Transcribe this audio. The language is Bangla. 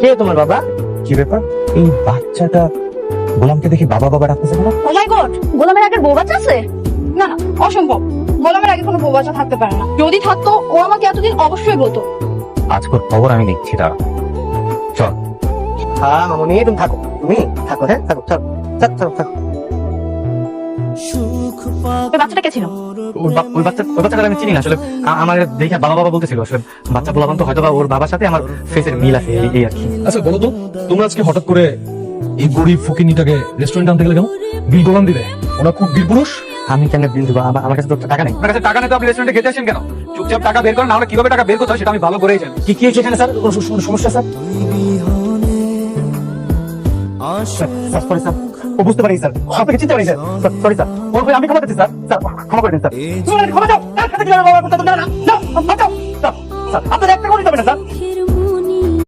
কে তোমার বাবা? কি ব্যাপার? এই বাচ্চাটা গোলামকে দেখি বাবা বাবা ডাকতেছে না? ও মাই গড, গোলামের আগে বউ বাচ্চা আছে? না না, অসম্ভব। গোলামের আগে কোনো বউ বাচ্চা থাকতে পারে না। যদি থাকতো ও আমাকে এতদিন অবশ্যই বলতো। আজকের খবর আমি দেখছি, দাঁড়া। চল। হ্যাঁ মামনি, তুমি থাকো, তুমি থাকো, হ্যাঁ থাকো, চল চল চল থাকো। ওই বাচ্চাটা কে ছিল? ওই বাচ্চাটা আমি চিনি না আসলে। আমার দেখে বাবা বাবা বলতেছিল আসলে। বাচ্চা বললাম তো হয়তো বা ওর বাবার সাথে আমার ফেসের মিল আছে, এই আর কি। আচ্ছা বলো তো, তোমরা আজকে হঠাৎ করে এই গরিব ফকিনিটাকে রেস্টুরেন্ট আনতে গেলে কেন? বিল গোলাম দিলে? ওরা খুব বীর পুরুষ। আমি কেন বিল দেবো? আমার কাছে তো টাকা নেই। আপনার কাছে টাকা নেই তো আপনি রেস্টুরেন্টে খেতে আসেন কেন? চুপচাপ টাকা বের করেন, না হলে কিভাবে টাকা বের করতে হয় সেটা আমি ভালো করেই জানি। কি হয়েছে এখানে স্যার? কোনো সমস্যা স্যার? স্যার সরি স্যার, ও বুঝতে পারি স্যার, আপনাকে চিনতে পারি স্যার। সরি স্যার, ওর ভাই আমি ক্ষমা করছি স্যার। স্যার ক্ষমা করে দিন স্যার। ক্ষমা দাও। স্যার আপনাদের একটা করে দিতে হবে না স্যার।